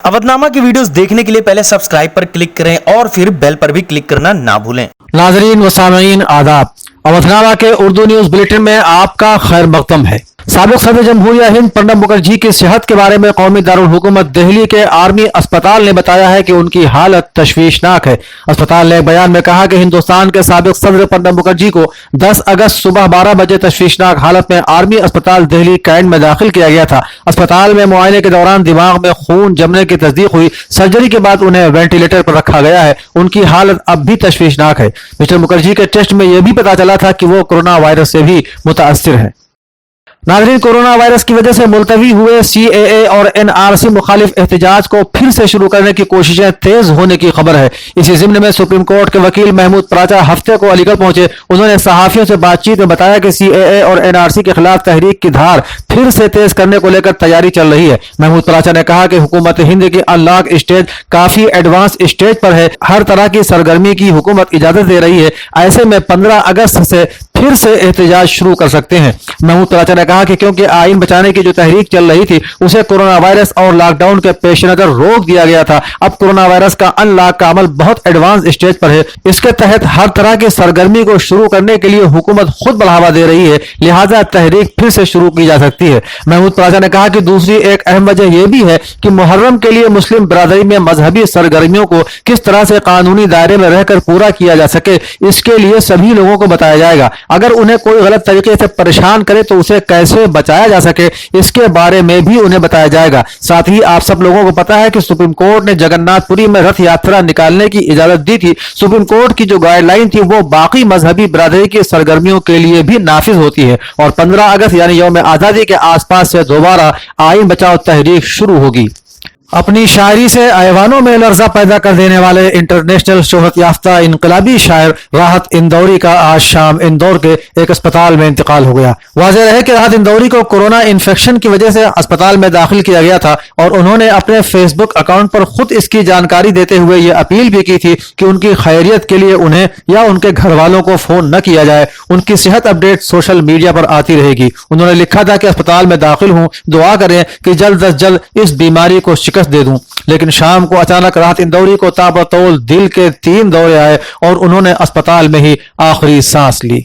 अवधनामा की वीडियोस देखने के लिए पहले सब्सक्राइब पर क्लिक करें और फिर बेल पर भी क्लिक करना ना भूलें। नाजरीन व सामीन आदाब, अवधनामा के उर्दू न्यूज बुलेटिन में आपका खैर मकदम है। साबिक सदर जमहूरिया हिंद प्रणब मुखर्जी की सेहत के बारे में कौमी दारुल हुकूमत दिल्ली के आर्मी अस्पताल ने बताया है कि उनकी हालत तशवीशनाक है। अस्पताल ने एक बयान में कहा कि हिंदुस्तान के साबिक सदर प्रणब मुखर्जी को 10 अगस्त सुबह 12 बजे तशवीशनाक हालत में आर्मी अस्पताल दिल्ली कैंट में दाखिल किया गया था। अस्पताल में मुआयने के दौरान दिमाग में खून जमने की तस्दीक हुई। सर्जरी के बाद उन्हें वेंटिलेटर पर रखा गया है। उनकी हालत अब भी तशवीशनाक है। मिस्टर मुखर्जी के टेस्ट में यह भी पता चला था कि वो कोरोना वायरस से भी मुतासिर है। नाज़रीन, कोरोना वायरस की वजह से मुलतवी हुए सीएए और एनआरसी मुखालिफ एहतजाज को फिर से शुरू करने की कोशिशें तेज होने की खबर है। इसी ज़िम्न में सुप्रीम कोर्ट के वकील महमूद पराचा हफ्ते को अलीगढ़ पहुंचे। उन्होंने सहाफियों से बातचीत में बताया कि सीएए और एनआरसी के खिलाफ तहरीक की धार फिर से तेज करने को लेकर तैयारी चल रही है। महमूद पराचा ने कहा कि हुकूमत हिंद की अनलॉक स्टेज काफी एडवांस स्टेज पर है। हर तरह की सरगर्मी की हुकूमत इजाजत दे रही है। ऐसे में 15 अगस्त से फिर से एहतजाज शुरू कर सकते हैं। महमूद पराचा ने कहा कि क्योंकि आइन बचाने की जो तहरीक चल रही थी उसे कोरोना वायरस और लॉकडाउन के पेश नजर रोक दिया गया था। अब कोरोना वायरस का अनलॉक का अमल बहुत एडवांस स्टेज पर है। इसके तहत हर तरह की सरगर्मी को शुरू करने के लिए हुकूमत खुद बढ़ावा दे रही है, लिहाजा तहरीक फिर से शुरू की जा सकती है। महमूद पराचा ने कहा कि दूसरी एक अहम वजह यह भी है कि मुहर्रम के लिए मुस्लिम बरादरी में मजहबी सरगर्मियों को किस तरह से कानूनी दायरे में रहकर पूरा किया जा सके, इसके लिए सभी लोगों को बताया जाएगा। अगर उन्हें कोई गलत तरीके से परेशान करे तो उसे कैसे बचाया जा सके, इसके बारे में भी उन्हें बताया जाएगा। साथ ही आप सब लोगों को पता है कि सुप्रीम कोर्ट ने जगन्नाथपुरी में रथ यात्रा निकालने की इजाजत दी थी। सुप्रीम कोर्ट की जो गाइडलाइन थी वो बाकी मजहबी बरादरी की सरगर्मियों के लिए भी नाफिज होती है और 15 अगस्त यानी यौम आजादी के आसपास से दोबारा आइन बचाओ तहरीक शुरू होगी। अपनी शायरी से ऐवानों में लर्जा पैदा कर देने वाले इंटरनेशनल शोहरत याफ्ता इनकलाबी शायर राहत इंदौरी का आज शाम इंदौर के एक अस्पताल में इंतकाल हो गया। वाज़ेह रहे कि राहत इंदौरी को कोरोना इन्फेक्शन की वजह से अस्पताल में दाखिल किया गया था और उन्होंने अपने फेसबुक अकाउंट पर खुद इसकी जानकारी देते हुए ये अपील भी की थी कि उनकी खैरियत के लिए उन्हें या उनके घर वालों को फोन न किया जाए। उनकी सेहत अपडेट सोशल मीडिया पर आती रहेगी। उन्होंने लिखा था कि अस्पताल में दाखिल हूँ, दुआ करें कि जल्द अज जल्द इस बीमारी को शिकस्त दे दूं। लेकिन शाम को अचानक राहत इंदौरी को ताबतौल दिल के 3 दौरे आए और उन्होंने अस्पताल में ही आखिरी सांस ली।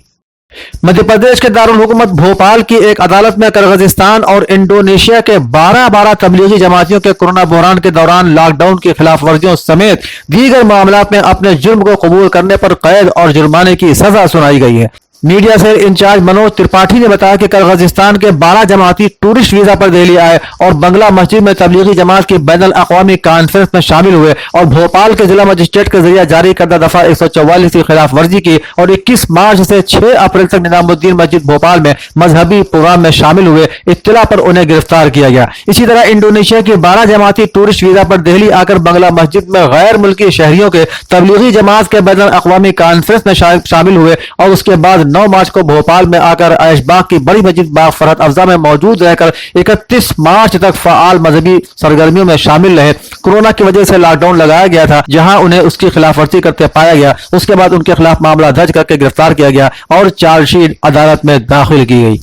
मध्य प्रदेश के दारुल हुकूमत भोपाल की एक अदालत में किर्गिस्तान और इंडोनेशिया के 12 तबलीगी जमातियों के कोरोना बहरान के दौरान लॉकडाउन की खिलाफ वर्जियों समेत दीगर मामलात में अपने जुर्म को कबूल करने पर कैद और जुर्माने की सजा सुनाई गई है। Media cell in charge Manoj Tripathi ने बताया कि किर्गिस्तान के 12 जमाती टूरिस्ट वीजा पर दिल्ली आए और बंगला मस्जिद में तबलीगी जमात की बैनुल अक़वामी कॉन्फ्रेंस में शामिल हुए और भोपाल के जिला मजिस्ट्रेट के जरिए जारी करदा दफा 144 की खिलाफ वर्जी की और 21 मार्च से 6 अप्रैल तक निजामुद्दीन मस्जिद भोपाल में मजहबी प्रोग्राम में शामिल हुए। इत्तला पर उन्हें गिरफ्तार किया गया। इसी तरह इंडोनेशिया की 12 जमाती टूरिस्ट वीजा पर दिल्ली आकर बंगला मस्जिद में गैर मुल्की शहरियों के तबलीगी जमात के बैनुल अक़वामी कॉन्फ्रेंस में शामिल हुए और उसके बाद 9 मार्च को भोपाल में आकर ऐशबाग की बड़ी मस्जिद बाग फरहत अफजा में मौजूद रहकर 31 मार्च तक फाल मजहबी सरगर्मियों में शामिल रहे। कोरोना की वजह से लॉकडाउन लगाया गया था, जहां उन्हें उसकी खिलाफवर्जी करते पाया गया। उसके बाद उनके खिलाफ मामला दर्ज करके गिरफ्तार किया गया और चार्जशीट अदालत में दाखिल की गई।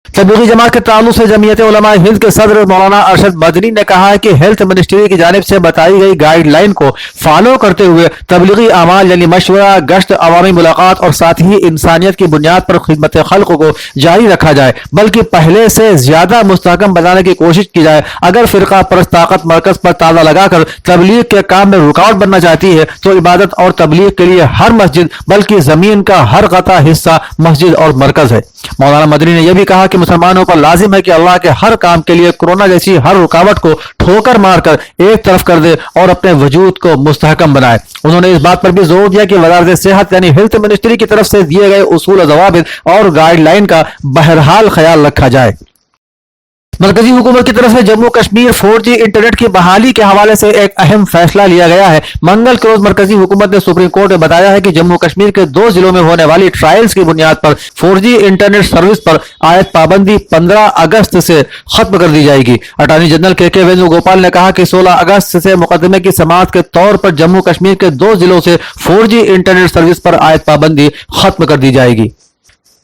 तबलीगी जमात के ताल्लुक से जमीयत उलमा हिंद के सदर मौलाना अरशद मदनी ने कहा है कि हेल्थ मिनिस्ट्री की जानिब से बताई गई गाइडलाइन को फॉलो करते हुए तबलीगी अमाल यानी मशवरा, गश्त, अवामी मुलाकात और साथ ही इंसानियत की बुनियाद पर खिदमत खल्क को जारी रखा जाए, बल्कि पहले से ज्यादा मुस्तहकम बनाने की कोशिश की जाए। अगर फिरका परस्त ताकत मरकज पर ताला लगाकर तबलीग के काम में रुकावट बनना चाहती है तो इबादत और तबलीग के लिए हर मस्जिद बल्कि जमीन का हर कता हिस्सा मस्जिद और मरकज है। मौलाना मदनी ने यह भी कहा कि मुसलमानों पर लाजिम है कि अल्लाह के हर काम के लिए कोरोना जैसी हर रुकावट को ठोकर मारकर एक तरफ कर दे और अपने वजूद को मुस्तहकम बनाए। उन्होंने इस बात पर भी जोर दिया कि वज़ारत सेहत यानी हेल्थ मिनिस्ट्री की तरफ से दिए गए उसूल ज़वाबित और गाइडलाइन का बहरहाल ख्याल रखा जाए। मरकजी हुकूमत की तरफ से जम्मू कश्मीर 4G इंटरनेट की बहाली के हवाले से एक अहम फैसला लिया गया है। मंगल के रोज मरकजी हुकूमत ने सुप्रीम कोर्ट में बताया है कि जम्मू कश्मीर के 2 जिलों में होने वाली ट्रायल्स की बुनियाद पर 4G इंटरनेट सर्विस पर आयद पाबंदी 15 अगस्त से खत्म कर दी जाएगी। अटॉर्नी जनरल के वेणुगोपाल ने कहा कि 16 अगस्त से मुकदमे की समाअत के तौर पर जम्मू कश्मीर के 2 जिलों से 4G इंटरनेट सर्विस पर आयद पाबंदी खत्म कर दी जाएगी।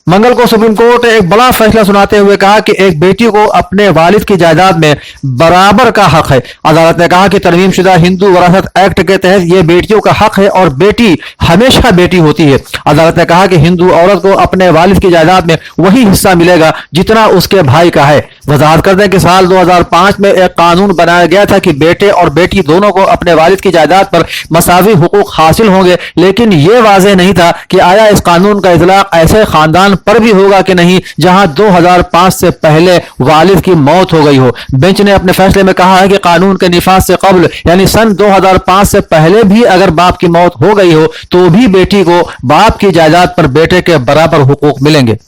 मंगल को सुप्रीम कोर्ट ने एक बड़ा फैसला सुनाते हुए कहा कि एक बेटी को अपने वालिद की जायदाद में बराबर का हक है। अदालत ने कहा कि तरमीम शुदा हिंदू वरासत एक्ट के तहत यह बेटियों का हक है और बेटी हमेशा बेटी होती है। अदालत ने कहा कि हिंदू औरत को अपने वालिद की जायदाद में वही हिस्सा मिलेगा जितना उसके भाई का है। वजाहत कर दें कि साल 2005 में एक कानून बनाया गया था कि बेटे और बेटी दोनों को अपने वालिद की जायदाद पर मसावी हुकूक हासिल होंगे, लेकिन यह वाज़ेह नहीं था कि आया इस कानून का इतलाक ऐसे खानदान पर भी होगा कि नहीं जहां 2005 से पहले वालिद की मौत हो गई हो। बेंच ने अपने फैसले में कहा है कि कानून के निफाज से कबल यानी सन 2005 से पहले भी अगर बाप की मौत हो गई हो तो भी बेटी को बाप की जायदाद पर बेटे के बराबर हुकूक मिलेंगे।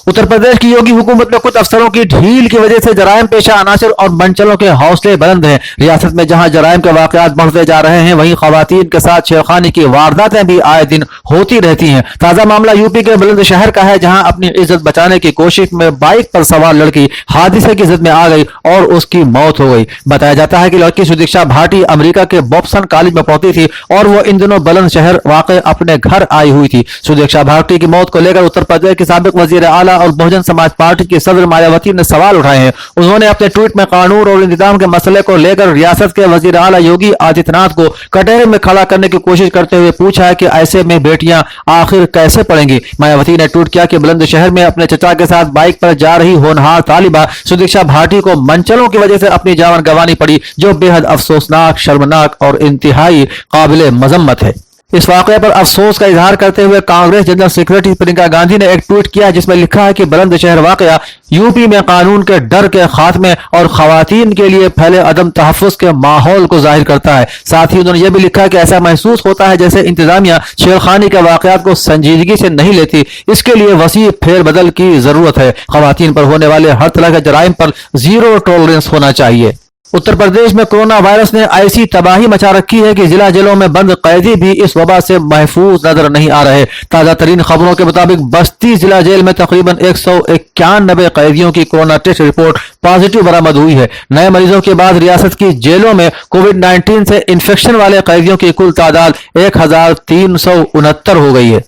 उत्तर प्रदेश की योगी हुकूमत में कुछ अफसरों की ढील की वजह से जराइम पेशा अनासर और मंचलों के हौसले बुलंद हैं। रियासत में जहां जराइम के वाकयात बढ़ते जा रहे हैं, वहीं खवातीन के साथ छेड़खानी की वारदातें भी आए दिन होती रहती हैं। ताजा मामला यूपी के बुलंदशहर का है, जहां अपनी इज्जत बचाने की कोशिश में बाइक पर सवार लड़की हादसे की जद में आ गई और उसकी मौत हो गई। बताया जाता है कि लड़की सुदीक्षा भाटी अमेरिका के बॉब्सन कॉलेज में पढ़ती थी और वो इन दिनों बुलंदशहर वाकई अपने घर आई हुई थी। सुदीक्षा भाटी की मौत को लेकर उत्तर प्रदेश के साबिक वजीर आला और बहुजन समाज पार्टी की सदर मायावती ने सवाल उठाए हैं। उन्होंने अपने ट्वीट में कानून और इंतजाम के मसले को लेकर रियासत के वजीर आला योगी आदित्यनाथ को कटहरे में खड़ा करने की कोशिश करते हुए पूछा है कि ऐसे में बेटियां आखिर कैसे पढ़ेंगी। मायावती ने ट्वीट किया कि बुलंदशहर में अपने चचा के साथ बाइक पर जा रही होनहार तालिबा सुदीक्षा भाटी को मंचलों की वजह से अपनी जान गंवानी पड़ी, जो बेहद अफसोसनाक, शर्मनाक और इंतहाई काबिल मजम्मत है। इस वाकये पर अफसोस का इजहार करते हुए कांग्रेस जनरल सेक्रेटरी प्रियंका गांधी ने एक ट्वीट किया जिसमें लिखा है कि बुलंदशहर वाकया यूपी में कानून के डर के खात्मे और खवातीन के लिए फैले अदम तहफ़्फ़ुज़ के माहौल को जाहिर करता है। साथ ही उन्होंने यह भी लिखा कि ऐसा महसूस होता है जैसे इंतजामिया छेड़खानी के वाकयात को संजीदगी से नहीं लेती। इसके लिए वसी फेरबदल की जरूरत है। खवातीन पर होने वाले हर तरह के जराइम पर जीरो टॉलरेंस होना चाहिए। उत्तर प्रदेश में कोरोना वायरस ने ऐसी तबाही मचा रखी है कि जिला जेलों में बंद कैदी भी इस वबा से महफूज नजर नहीं आ रहे। ताजा तरीन खबरों के मुताबिक बस्ती जिला जेल में तकरीबन 191 कैदियों की कोरोना टेस्ट रिपोर्ट पॉजिटिव बरामद हुई है। नए मरीजों के बाद रियासत की जेलों में कोविड-19 से इन्फेक्शन वाले कैदियों की कुल तादाद 1369 हो गई है।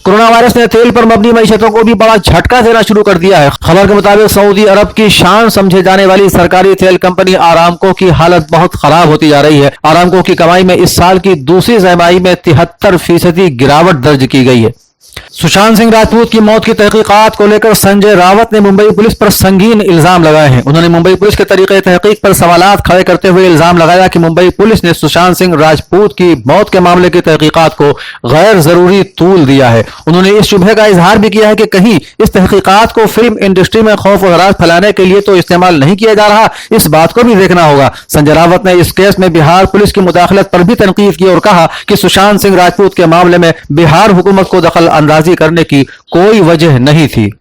कोरोना वायरस ने तेल पर मबनी मईशतों को भी बड़ा झटका देना शुरू कर दिया है। खबर के मुताबिक सऊदी अरब की शान समझे जाने वाली सरकारी तेल कंपनी आरामको की हालत बहुत खराब होती जा रही है। आरामको की कमाई में इस साल की दूसरी तिमाही में 73% गिरावट दर्ज की गई है। सुशांत सिंह राजपूत की मौत की तहकीकात को लेकर संजय रावत ने मुंबई पुलिस पर संगीन इल्जाम लगाए हैं। उन्होंने मुंबई पुलिस के तरीके तहकीक पर सवालात खड़े करते हुए इल्जाम लगाया कि मुंबई पुलिस ने सुशांत सिंह राजपूत की मौत के मामले की तहकीकात को गैर जरूरी तूल दिया है। उन्होंने इस शुबहे का इजहार भी किया है कि कहीं इस तहकीकात को फिल्म इंडस्ट्री में खौफ और हरास फैलाने के लिए तो इस्तेमाल नहीं किया जा रहा, इस बात को भी देखना होगा। संजय रावत ने इस केस में बिहार पुलिस की मुदाखलत पर भी तनकीद की और कहा कि सुशांत सिंह राजपूत के मामले में बिहार हुकूमत को दखल अंदाजी करने की कोई वजह नहीं थी।